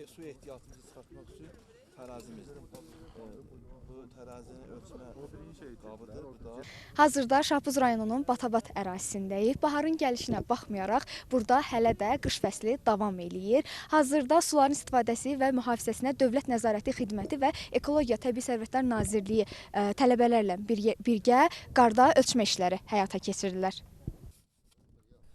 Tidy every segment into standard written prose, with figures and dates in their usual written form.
su ehtiyatımızı çıxartmaq üçün tərazimizdir. Bu tərazinin ölçmə qabıdır burada. Hazırda Şahbuz rayonunun Batabat ərazisindəyik. Baharın gəlişinə baxmayaraq burada hələ də qış fəsli davam eləyir. Hazırda suların istifadəsi və mühafizəsinə Dövlət Nəzarəti Xidməti və Ekologiya Təbii Sərvətlər Nazirliyi tələbələrlə birgə qarda ölçmə işləri həyata keçirilir.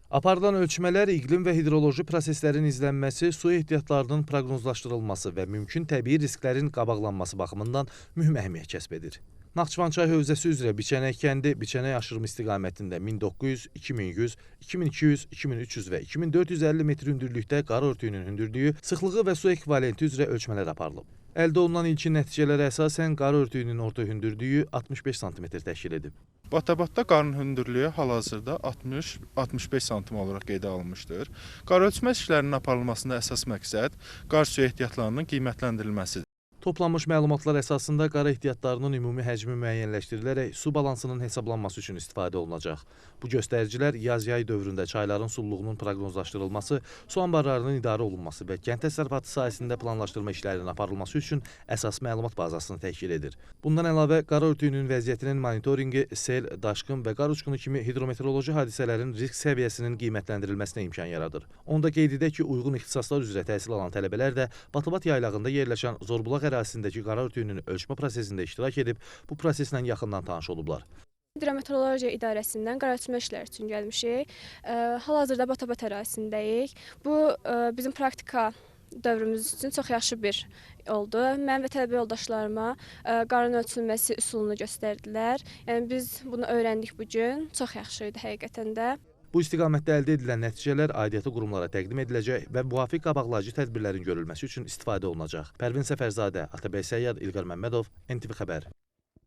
Aparılan ölçmələr iqlim və hidroloji proseslərin izlənməsi, su ehtiyatlarının proqnozlaşdırılması və mümkün təbii risklərin qabaqlanması baxımından mühüm əhəmiyyət kəsb edir. Naxçıvan çay hövzəsi üzrə Biçənək kəndi, Biçənək aşırım istiqamətində 1900, 2100, 2200, 2300 və 2450 metr hündürlükdə qar örtüyünün hündürlüyü, sıxlığı və su ekvivalenti üzrə ölçmələr aparılıb. Əldə olunan ilkin nəticələrə əsasən qar örtüyünün orta hündürlüyü 65 sm təşkil edib. Batabatda qarın hündürlüyü hal-hazırda 60-65 sm olaraq qeydə alınmışdır. Qar ölçmə işlərinin aparılmasında əsas məqsəd qar su ehtiyatlarının qiymətləndirilməsidir. Toplanmış məlumatlar əsasında qar ehtiyatlarının ümumi həcmi müəyyənləşdirilərək su balansının hesablanması üçün istifadə olunacaq. Bu göstəricilər yaz-yay dövründə çayların sulluğunun proqnozlaşdırılması, su anbarlarının idarə olunması və kənd təsərrüfatı sahəsində planlaşdırma işlərinin aparılması üçün əsas məlumat bazasını təşkil edir. Bundan əlavə, qar örtüyünün vəziyyətinin monitorinqi, sel, daşqın və qar uçqunu kimi hidrometeoroloji hadisələrin risk səviyyəsinin qiymətləndirilməsinə imkan yaradır. Onda qeyd edək ki, uyğun ixtisaslar üzrə təhsil alan tələbələr də Batabat yaylağında yerləşən Zorbulaq ərazisindəki qar örtüyünün ölçmə prosesində iştirak edib, bu proseslə yaxından tanış olublar. Hidrometeorologiya İdarəsindən qar ölçmə işləri üçün gəlmişik. Hal-hazırda Batabat ərazisindəyik. Bu bizim praktika dövrümüz üçün çox yaxşı bir oldu. Mən və tələbə yoldaşlarıma qarın ölçülməsi üsulunu göstərdilər. Yəni biz bunu öyrəndik bu gün. Çox yaxşı idi həqiqətən də. Bu istiqamətdə əldə edilən nəticələr aidiyyatı qurumlara təqdim ediləcək və müvafiq qabaqlayıcı tədbirlərin görülməsi üçün istifadə olunacaq. Pərvin Səfərzadə, Atabey Səyyad, İlqar Məmmədov, NTV Xəbər.